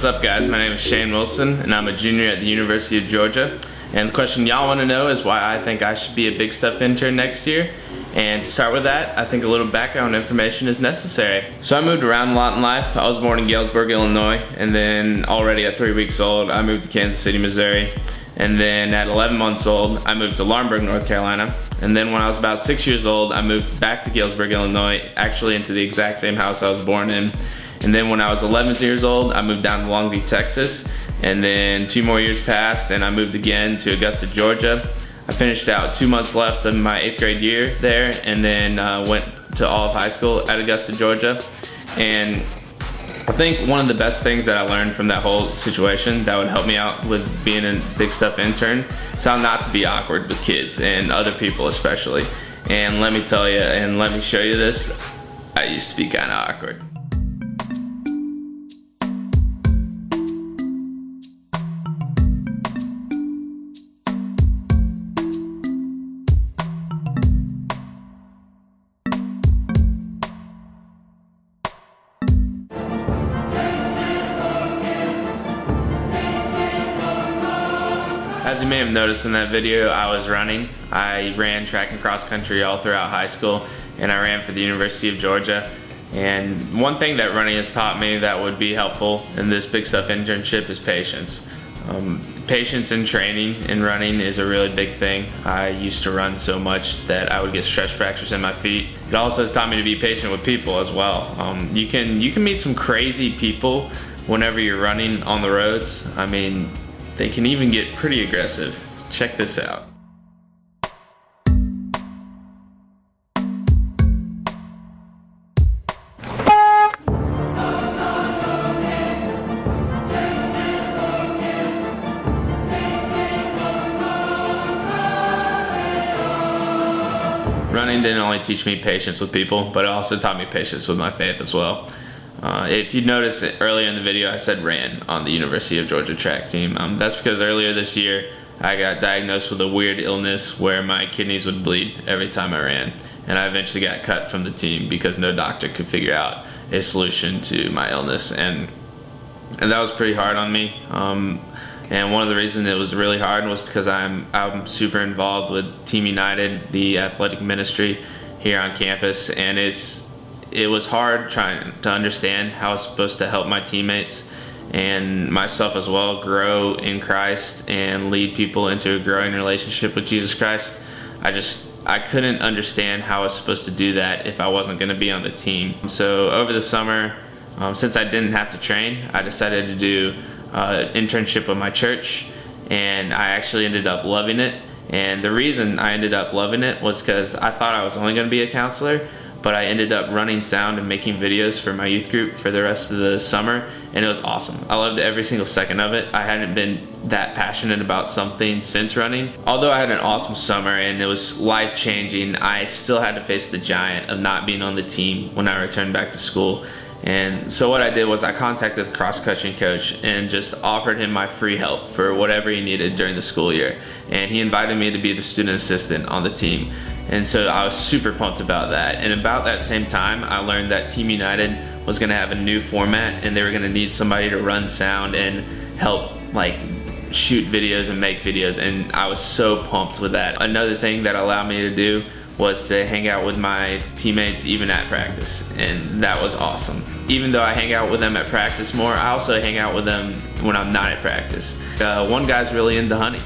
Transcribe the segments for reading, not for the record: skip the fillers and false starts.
What's up guys, my name is Shane Wilson and I'm a junior at the University of Georgia. And the question y'all want to know is why I think I should be a BigStuf intern next year. And to start with that, I think a little background information is necessary. So I moved around a lot in life. I was born in Galesburg, Illinois, and then already at 3 weeks old, I moved to Kansas City, Missouri. And then at 11 months old, I moved to Laurinburg, North Carolina. And then when I was about 6 years old, I moved back to Galesburg, Illinois, actually into the exact same house I was born in. And then when I was 11 years old, I moved down to Long Beach, Texas. And then 2 more years passed and I moved again to Augusta, Georgia. I finished out 2 months left of my 8th grade year there and then went to all of high school at Augusta, Georgia. And I think one of the best things that I learned from that whole situation that would help me out with being a BigStuf intern is how not to be awkward with kids and other people especially. And let me tell you, and let me show you this, I used to be kind of awkward. As you may have noticed in that video, I was running. I ran track and cross country all throughout high school, and I ran for the University of Georgia. And one thing that running has taught me that would be helpful in this BigStuf internship is patience. Patience in training and running is a really big thing. I used to run so much that I would get stress fractures in my feet. It also has taught me to be patient with people as well. You can meet some crazy people whenever you're running on the roads. I mean, they can even get pretty aggressive. Check this out. Running didn't only teach me patience with people, but it also taught me patience with my faith as well. If you noticed earlier in the video, I said ran on the University of Georgia track team. That's because earlier this year, I got diagnosed with a weird illness where my kidneys would bleed every time I ran. And I eventually got cut from the team because no doctor could figure out a solution to my illness. And that was pretty hard on me. And one of the reasons it was really hard was because I'm super involved with Team United, the athletic ministry here on campus. And it was hard trying to understand how I was supposed to help my teammates and myself as well grow in Christ and lead people into a growing relationship with Jesus Christ. I couldn't understand how I was supposed to do that if I wasn't going to be on the team. So over the summer, since I didn't have to train, I decided to do an internship with my church, and I actually ended up loving it. And the reason I ended up loving it was because I thought I was only going to be a counselor, but I ended up running sound and making videos for my youth group for the rest of the summer, and it was awesome. I loved every single second of it. I hadn't been that passionate about something since running. Although I had an awesome summer and it was life-changing, I still had to face the giant of not being on the team when I returned back to school. And so what I did was I contacted the cross-country coach and just offered him my free help for whatever he needed during the school year. And he invited me to be the student assistant on the team. And so I was super pumped about that. And about that same time, I learned that Team United was gonna have a new format and they were gonna need somebody to run sound and help like shoot videos and make videos. And I was so pumped with that. Another thing that allowed me to do was to hang out with my teammates even at practice, and that was awesome. Even though I hang out with them at practice more, I also hang out with them when I'm not at practice. One guy's really into hunting.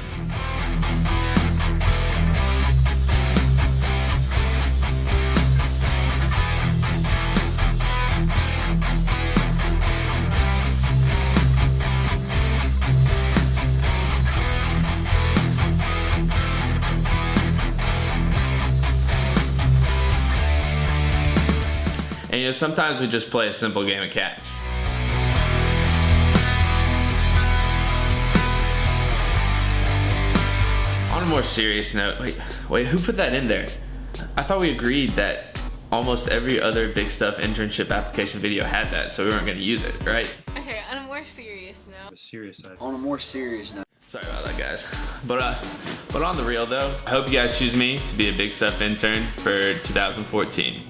And you know, sometimes we just play a simple game of catch. On a more serious note, wait, who put that in there? I thought we agreed that almost every other BigStuf internship application video had that, so we weren't gonna use it, right? Okay, on a more serious note. On a more serious note. Sorry about that, guys. But on the real though, I hope you guys choose me to be a BigStuf intern for 2014.